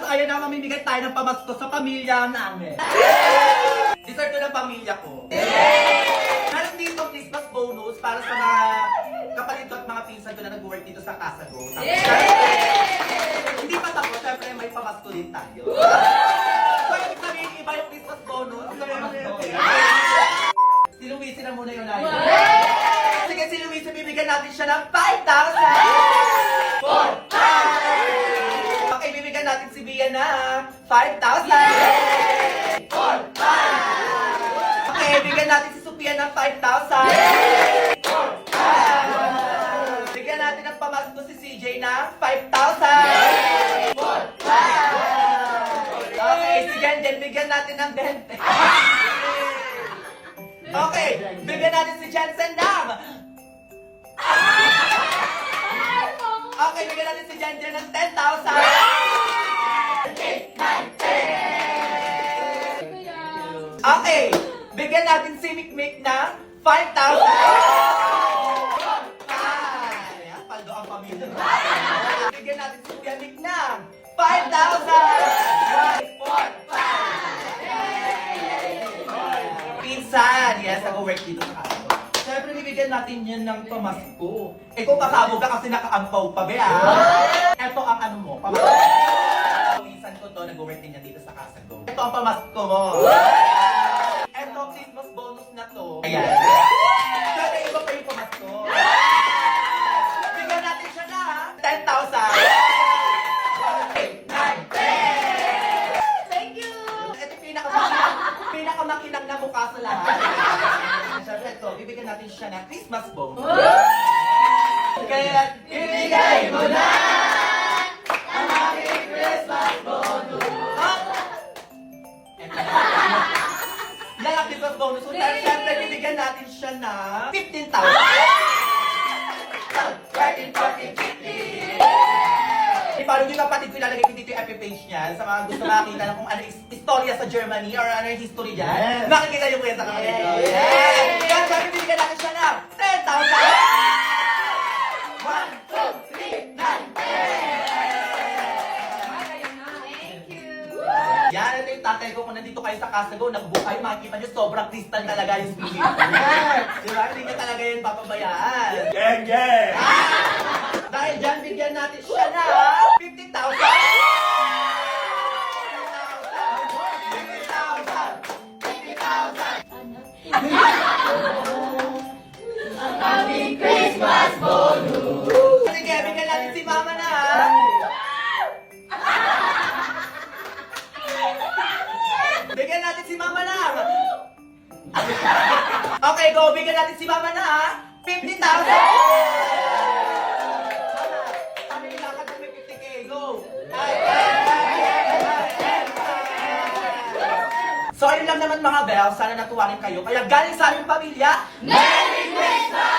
ayan na, mamimigay tayo ng pamasko sa pamilya namin. Dessert ko ng pamilya ko. Meron dito Christmas bonus para sa mga kapalito at mga pinsan ko na nag-work dito sa Kasago. Hindi pa tapos, syempre may pamasko din tayo. So, ibig sabihin, iba yung Christmas bonus. Si Luisi na muna yung layo. Sige, si Luisi, bibigyan natin siya ng 5,000! 4,000! Okay, bibigyan natin si Bia na 5,000! 4,000! Okay, bibigyan natin si Sophia ng 5,000! 4,000! Bigyan natin ng pamasko si CJ na 5,000! 4,000! Okay, si Jen, bigyan natin ng 20. Okay, bigyan natin si Jensen ng... Okay, bigyan natin si Jensen ng 10,000! 8, 9, 10! Okay, bigyan natin si Mikmik ng 5,000! Ayan, paldo ang pamilya. Bigyan natin si Kuya Mick ng 5,000! 4,000! Pinsan! Yes, nag-work dito sa kaso. Siyempre, bibigyan natin yan ng pamasko. Eh, kung kasabog ka kasi nakaampaw pa, be, ah. Ito ang ano mo, pamasko. Pinsan ko to, nag-work din yan dito sa Kasago. Ito ang pamasko mo. Ito, Christmas bonus na to. Ayan. Siyempre, iba pa yung pamasko. Bigyan natin siya na, 10,000. 8, 9, 10! Thank you! Ito pinakamakinang na mukha sa lahat. Siyempre, ito, bibigyan natin siya ng Christmas bonus. Kaya, ibigay mo na ang aking Christmas bonus. Yan ang Christmas bonus. So, siyempre, bibigyan natin siya ng 15,000. 13, 14, 15. Paano yung kapatid ko ilalagay ko dito yung FB page niya sa mga gusto makakita ng kung ano istorya sa Germany or ano yung history dyan. Yes. Makikita yung kwenta ka kapatid ko. Yes! Kaya sabi, bibigyan natin siya ng 10,000! 1, 2, 3, 9, 10! Yan, ito yung tatay ko. Kung nandito kayo sa Kasago, nagbuka kayo, makikita nyo sobrang crystal talaga yung spirit. Diba? Hindi nyo talaga yun papabayaan. Gang, gang! Dahil dyan, bigyan natin siya na 50,000! 50,000! 50,000! 50,000! Ang aming Christmas bonus! Sige, bigyan natin si Mama na, ha? Bigyan natin si Mama na! Okay, go! Bigyan natin si Mama na, ha? 50,000! So ayun lang naman mga Belle, sana natuwa rin kayo. Kaya galing sa aming pamilya, Merry Christmas!